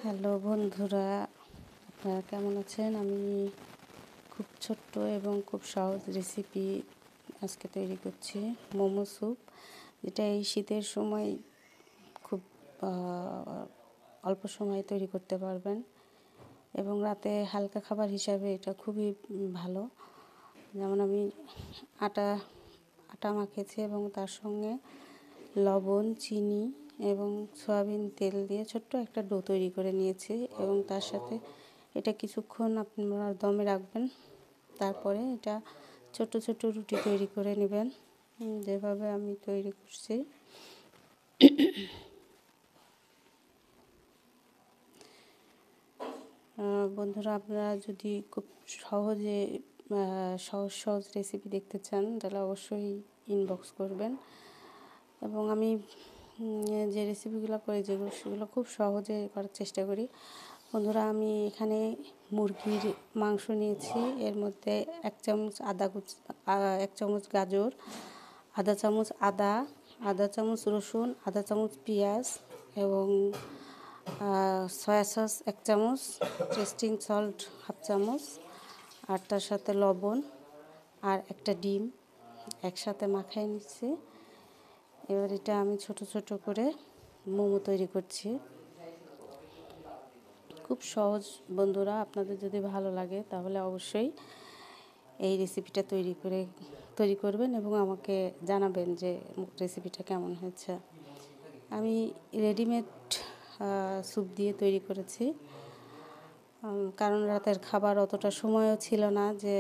Hello বন্ধুরা, আপনারা কেমন আছেন? আমি খুব ছোট্ট এবং খুব সহজ রেসিপি আজকে তৈরি করছি মোমো স্যুপ, যেটা এই শীতের সময় খুব অল্প সময়ে তৈরি করতে পারবেন এবং রাতে হালকা খাবার হিসাবে এটা খুবই ভালো। যেমন আমি আটা মাখেছি এবং তার সঙ্গে লবণ, চিনি এবং সয়াবিন তেল দিয়ে ছোট্ট একটা ডো তৈরি করে নিয়েছি এবং তার সাথে এটা কিছুক্ষণ আপনারা দমে রাখবেন। তারপরে এটা ছোট ছোট রুটি তৈরি করে নেবেন, যেভাবে আমি তৈরি করছি। বন্ধুরা, আপনারা যদি খুব সহজে সহজ রেসিপি দেখতে চান তাহলে অবশ্যই ইনবক্স করবেন। এবং আমি যে রেসিপিগুলো করি সেগুলো খুব সহজে করার চেষ্টা করি। বন্ধুরা, আমি এখানে মুরগির মাংস নিয়েছি। এর মধ্যে 1 চামচ এক চামচ গাজর, আধা চামচ রসুন, আধা চামচ পেঁয়াজ এবং সয়া সস 1 চামচ, টেস্টিং সল্ট 1/2 চামচ, আর তার সাথে লবণ আর একটা ডিম একসাথে মাখিয়ে নিচ্ছি। এবার এটা আমি ছোট ছোট করে মোমো তৈরি করছি। খুব সহজ বন্ধুরা, আপনাদের যদি ভালো লাগে তাহলে অবশ্যই এই রেসিপিটা তৈরি করবেন এবং আমাকে জানাবেন যে রেসিপিটা কেমন হয়েছে। আমি রেডিমেড স্যুপ দিয়ে তৈরি করেছি, কারণ রাতের খাবার অতটা সময়ও ছিল না যে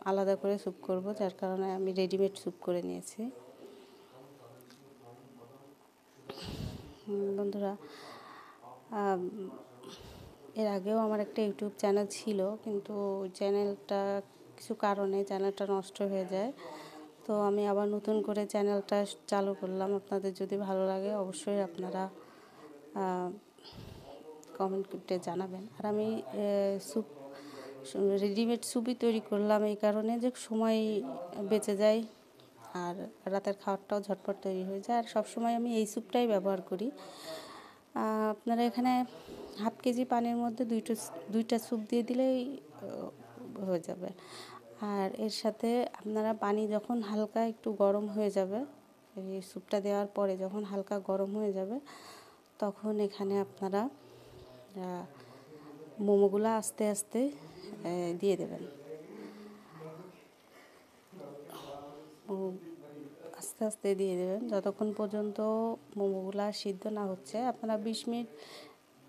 আলাদা করে স্যুপ করব, যার কারণে আমি রেডিমেড স্যুপ করে নিয়েছি। বন্ধুরা, এর আগেও আমার একটা ইউটিউব চ্যানেল ছিল, কিন্তু ওই চ্যানেলটা কিছু কারণে চ্যানেলটা নষ্ট হয়ে যায়। তো আমি আবার নতুন করে চ্যানেলটা চালু করলাম। আপনাদের যদি ভালো লাগে অবশ্যই আপনারা কমেন্ট করে জানাবেন। আর আমি রেডিমেড স্যুপই তৈরি করলাম এই কারণে যে সময় বেঁচে যায় আর রাতের খাবারটাও ঝটপট তৈরি হয়ে যায়। আর সবসময় আমি এই স্যুপটাই ব্যবহার করি। আপনারা এখানে হাফ কেজি পানির মধ্যে দুইটা স্যুপ দিয়ে দিলেই হয়ে যাবে। আর এর সাথে আপনারা পানি যখন হালকা একটু গরম হয়ে যাবে, এই স্যুপটা দেওয়ার পরে যখন হালকা গরম হয়ে যাবে, তখন এখানে আপনারা মোমোগুলো আস্তে আস্তে দিয়ে দেবেন। আস্তে আস্তে দিয়ে দেবেন যতক্ষণ পর্যন্ত মোমোগুলো সিদ্ধ না হচ্ছে। আপনারা 20 মিনিট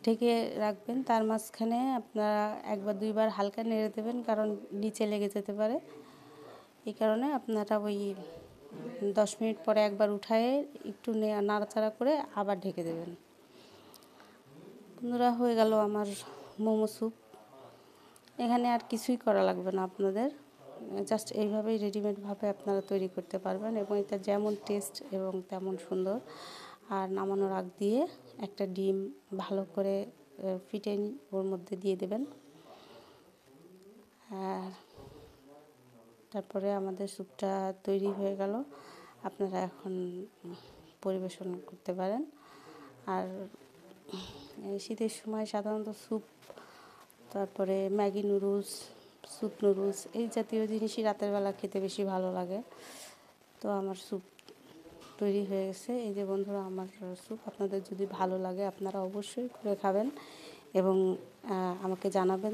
ঢেকে রাখবেন। তার মাঝখানে আপনারা 1 বা 2 বার হালকা নেড়ে দেবেন, কারণ নিচে লেগে যেতে পারে। এই কারণে আপনারা ওই 10 মিনিট পরে একবার উঠায়ে একটু নাড়াচাড়া করে আবার ঢেকে দেবেন। বন্ধুরা, হয়ে গেল আমার মোমো স্যুপ। এখানে আর কিছুই করা লাগবে না আপনাদের, জাস্ট এইভাবেই রেডিমেডভাবে আপনারা তৈরি করতে পারবেন এবং এটা যেমন টেস্ট এবং তেমন সুন্দর। আর নামানোর আগ দিয়ে একটা ডিম ভালো করে ফিটে ওর মধ্যে দিয়ে দেবেন। আর তারপরে আমাদের স্যুপটা তৈরি হয়ে গেল। আপনারা এখন পরিবেশন করতে পারেন। আর শীতের সময় সাধারণত স্যুপ, তারপরে ম্যাগি নুডলস, স্যুপ নুডলস এই জাতীয় জিনিসই রাতের বেলা খেতে বেশি ভালো লাগে। তো আমার স্যুপ তৈরি হয়ে গেছে। এই যে বন্ধুরা, আমার স্যুপ আপনাদের যদি ভালো লাগে আপনারা অবশ্যই করে খাবেন এবং আমাকে জানাবেন।